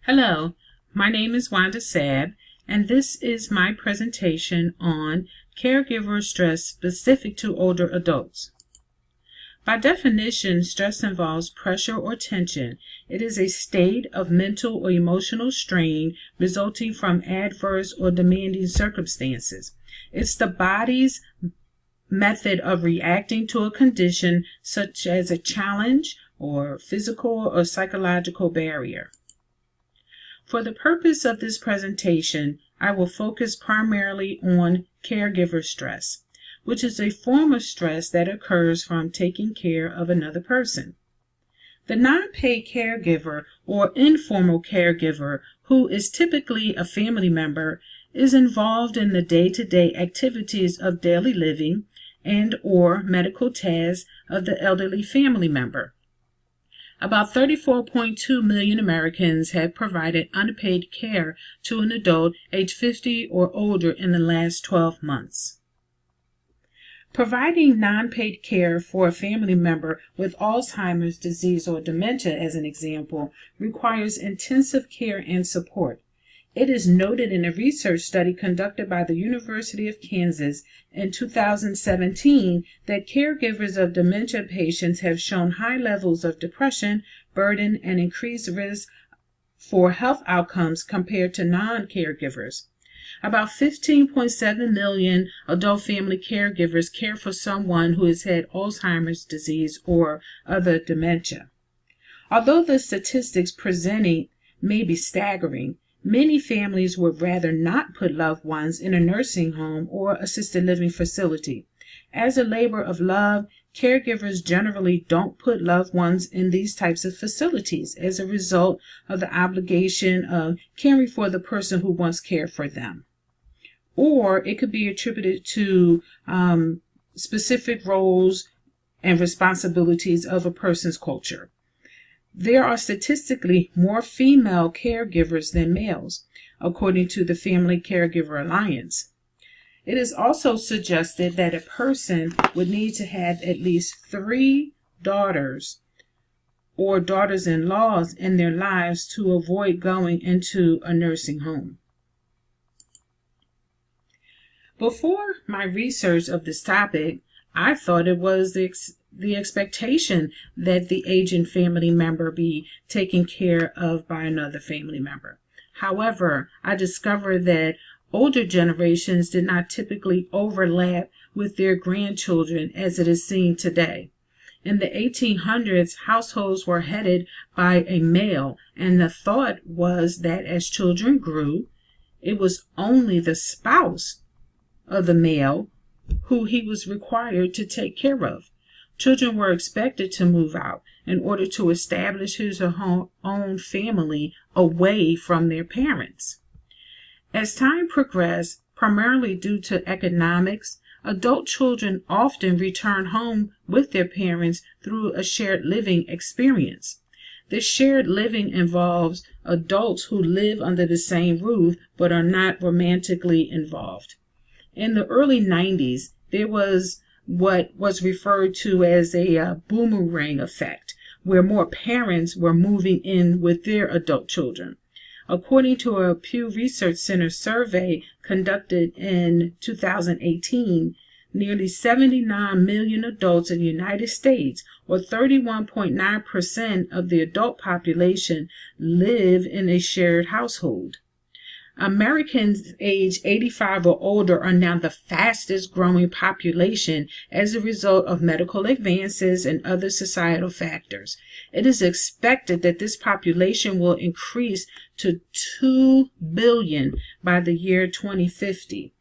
Hello, my name is Wanda Sabb, and this is my presentation on caregiver stress specific to older adults. By definition, stress involves pressure or tension. It is a state of mental or emotional strain resulting from adverse or demanding circumstances. It's the body's method of reacting to a condition such as a challenge or physical or psychological barrier. For the purpose of this presentation, I will focus primarily on caregiver stress, which is a form of stress that occurs from taking care of another person. The non-paid caregiver or informal caregiver, who is typically a family member, is involved in the day-to-day activities of daily living and or medical tasks of the elderly family member. About 34.2 million Americans have provided unpaid care to an adult age 50 or older in the last 12 months. Providing non-paid care for a family member with Alzheimer's disease or dementia, as an example, requires intensive care and support. It is noted in a research study conducted by the University of Kansas in 2017 that caregivers of dementia patients have shown high levels of depression, burden, and increased risk for health outcomes compared to non-caregivers. About 15.7 million adult family caregivers care for someone who has had Alzheimer's disease or other dementia. Although the statistics presented may be staggering, many families would rather not put loved ones in a nursing home or assisted living facility. As a labor of love, caregivers generally don't put loved ones in these types of facilities as a result of the obligation of caring for the person who once cared for them. Or it could be attributed to specific roles and responsibilities of a person's culture. There are statistically more female caregivers than males, according to the Family Caregiver Alliance. It is also suggested that a person would need to have at least 3 daughters or daughters-in-law in their lives to avoid going into a nursing home. Before my research of this topic, I thought it was the expectation that the aging family member be taken care of by another family member. However, I discovered that older generations did not typically overlap with their grandchildren as it is seen today. In the 1800s, households were headed by a male, and the thought was that as children grew, it was only the spouse of the male who he was required to take care of. Children were expected to move out in order to establish his or her own family away from their parents. As time progressed, primarily due to economics, adult children often return home with their parents through a shared living experience. This shared living involves adults who live under the same roof but are not romantically involved. In the early 90s, there was what was referred to as a boomerang effect, where more parents were moving in with their adult children. According to a Pew Research Center survey conducted in 2018, nearly 79 million adults in the United States, or 31.9% of the adult population, live in a shared household. Americans aged 85 or older are now the fastest growing population as a result of medical advances and other societal factors. It is expected that this population will increase to 2 billion by the year 2050.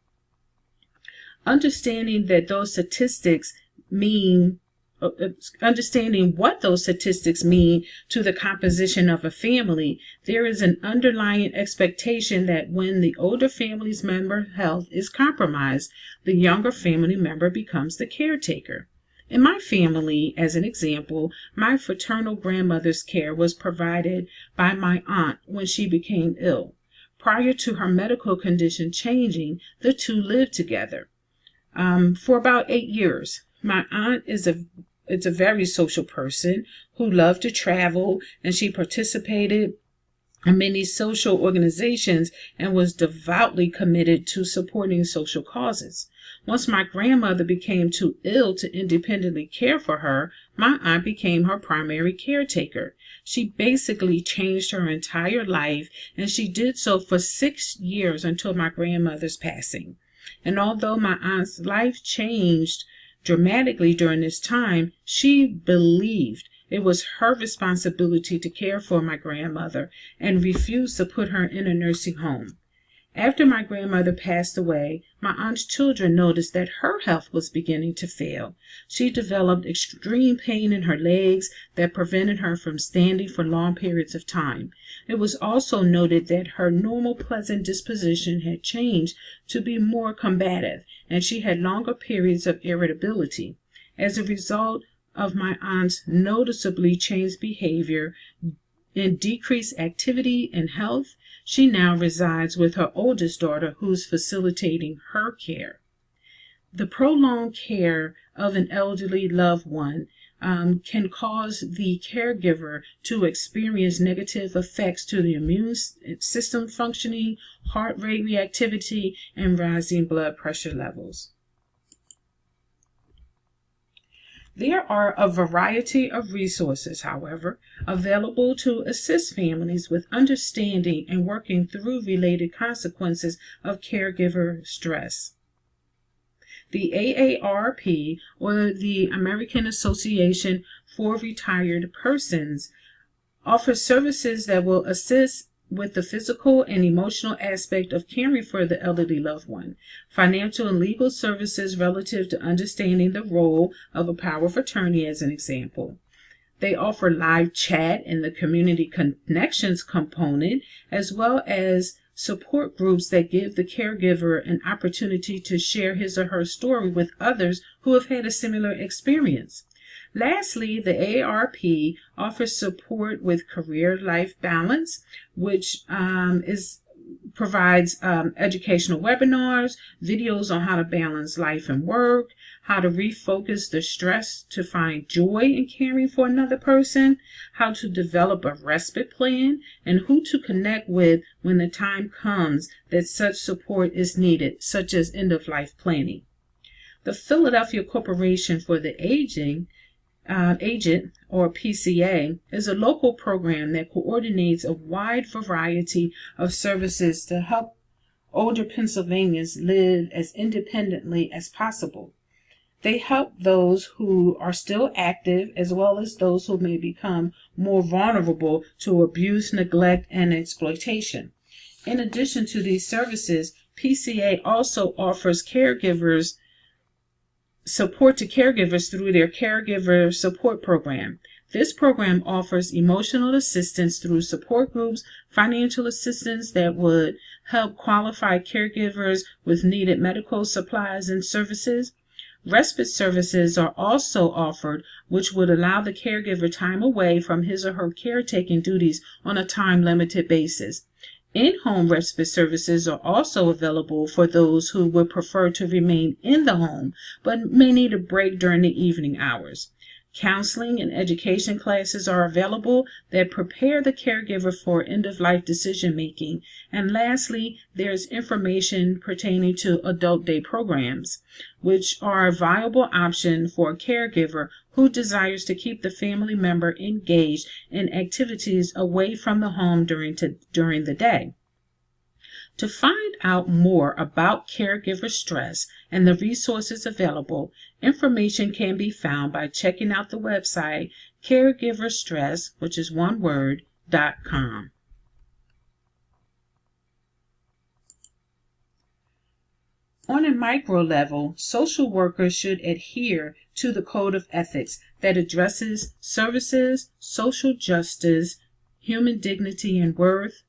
Understanding what those statistics mean to the composition of a family, there is an underlying expectation that when the older family member's health is compromised, the younger family member becomes the caretaker. In my family, as an example, my fraternal grandmother's care was provided by my aunt when she became ill. Prior to her medical condition changing, the two lived together for about 8 years. My aunt is a very social person who loved to travel, and she participated many social organizations and was devoutly committed to supporting social causes. Once my grandmother became too ill to independently care for her, my aunt became her primary caretaker. She basically changed her entire life, and she did so for 6 years until my grandmother's passing. And although my aunt's life changed dramatically during this time, she believed it was her responsibility to care for my grandmother and refused to put her in a nursing home. After my grandmother passed away, my aunt's children noticed that her health was beginning to fail. She developed extreme pain in her legs that prevented her from standing for long periods of time. It was also noted that her normal pleasant disposition had changed to be more combative, and she had longer periods of irritability. As a result of my aunt's noticeably changed behavior and decreased activity and health, she now resides with her oldest daughter, who's facilitating her care. The prolonged care of an elderly loved one can cause the caregiver to experience negative effects to the immune system functioning, heart rate reactivity, and rising blood pressure levels. There are a variety of resources, however, available to assist families with understanding and working through related consequences of caregiver stress. The AARP, or the American Association for Retired Persons, offers services that will assist with the physical and emotional aspect of caring for the elderly loved one, financial and legal services relative to understanding the role of a power of attorney, as an example. They offer live chat in the community connections component, as well as support groups that give the caregiver an opportunity to share his or her story with others who have had a similar experience. Lastly, the AARP offers support with career-life balance, which provides educational webinars, videos on how to balance life and work, how to refocus the stress to find joy in caring for another person, how to develop a respite plan, and who to connect with when the time comes that such support is needed, such as end-of-life planning. The Philadelphia Corporation for the Aging Agent, or PCA, is a local program that coordinates a wide variety of services to help older Pennsylvanians live as independently as possible. They help those who are still active as well as those who may become more vulnerable to abuse, neglect, and exploitation. In addition to these services, PCA also offers support to caregivers through their Caregiver Support Program. This program offers emotional assistance through support groups, financial assistance that would help qualified caregivers with needed medical supplies and services. Respite services are also offered, which would allow the caregiver time away from his or her caretaking duties on a time-limited basis. In-home respite services are also available for those who would prefer to remain in the home but may need a break during the evening hours. Counseling and education classes are available that prepare the caregiver for end-of-life decision-making. And lastly, there's information pertaining to adult day programs, which are a viable option for a caregiver who desires to keep the family member engaged in activities away from the home during the day. To find out more about caregiver stress and the resources available, information can be found by checking out the website caregiverstress, which is one word, .com. On a micro level, social workers should adhere to the code of ethics that addresses services, social justice, human dignity and worth,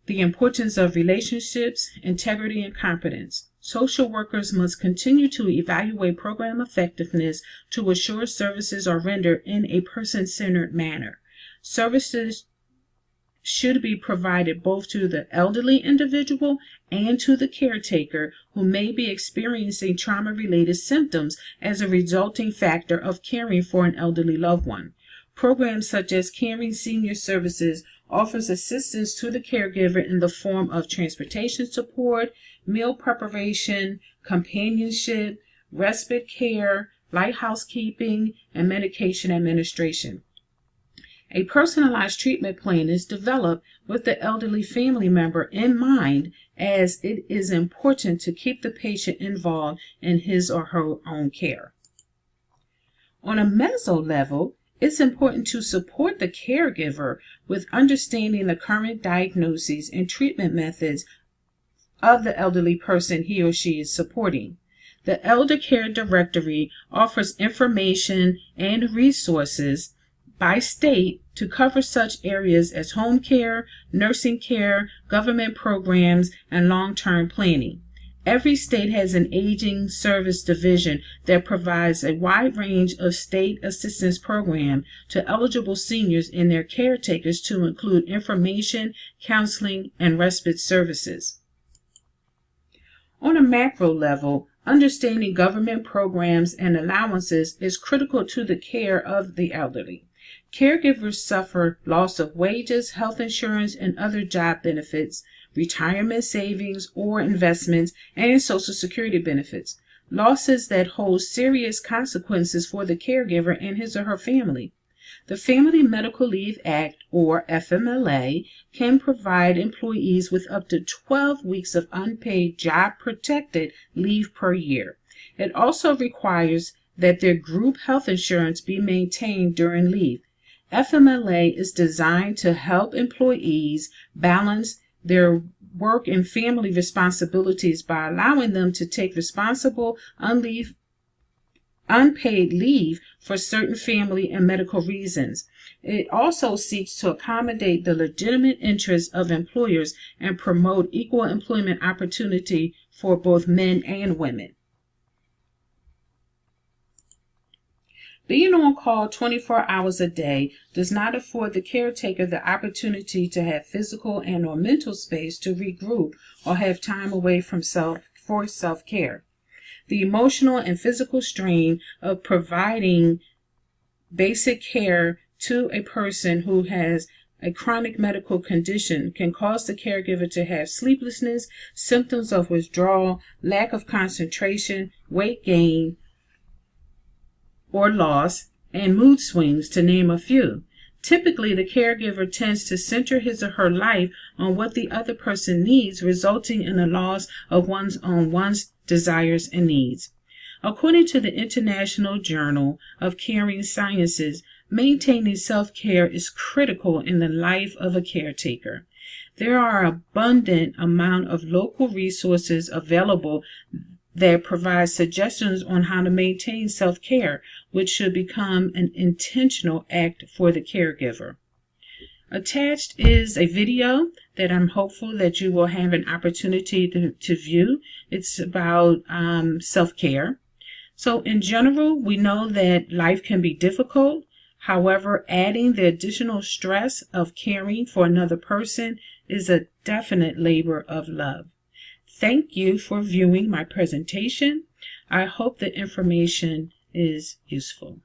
the importance of relationships, integrity, and competence. Social workers must continue to evaluate program effectiveness to assure services are rendered in a person-centered manner. Services should be provided both to the elderly individual and to the caretaker who may be experiencing trauma-related symptoms as a resulting factor of caring for an elderly loved one. Programs such as Caring Senior Services offers assistance to the caregiver in the form of transportation support, meal preparation, companionship, respite care, light housekeeping, and medication administration. A personalized treatment plan is developed with the elderly family member in mind, as it is important to keep the patient involved in his or her own care. On a meso level, it's important to support the caregiver with understanding the current diagnoses and treatment methods of the elderly person he or she is supporting. The Elder Care Directory offers information and resources by state to cover such areas as home care, nursing care, government programs, and long-term planning. Every state has an aging service division that provides a wide range of state assistance programs to eligible seniors and their caretakers, to include information, counseling, and respite services. On a macro level, understanding government programs and allowances is critical to the care of the elderly. Caregivers suffer loss of wages, health insurance, and other job benefits, retirement savings or investments, and Social Security benefits, losses that hold serious consequences for the caregiver and his or her family. The Family Medical Leave Act, or FMLA, can provide employees with up to 12 weeks of unpaid job-protected leave per year. It also requires that their group health insurance be maintained during leave. FMLA is designed to help employees balance their work and family responsibilities by allowing them to take responsible unpaid leave for certain family and medical reasons. It also seeks to accommodate the legitimate interests of employers and promote equal employment opportunity for both men and women. Being on call 24 hours a day does not afford the caretaker the opportunity to have physical and or mental space to regroup or have time away from self-care. The emotional and physical strain of providing basic care to a person who has a chronic medical condition can cause the caregiver to have sleeplessness, symptoms of withdrawal, lack of concentration, weight gain or loss, and mood swings, to name a few. Typically, the caregiver tends to center his or her life on what the other person needs, resulting in a loss of one's desires and needs. According to the International Journal of Caring Sciences, maintaining self-care is critical in the life of a caretaker. There are an abundant amount of local resources available that provide suggestions on how to maintain self-care, which should become an intentional act for the caregiver. Attached is a video that I'm hopeful that you will have an opportunity to view. It's about self-care. So in general, we know that life can be difficult. However, adding the additional stress of caring for another person is a definite labor of love. Thank you for viewing my presentation. I hope the information is useful.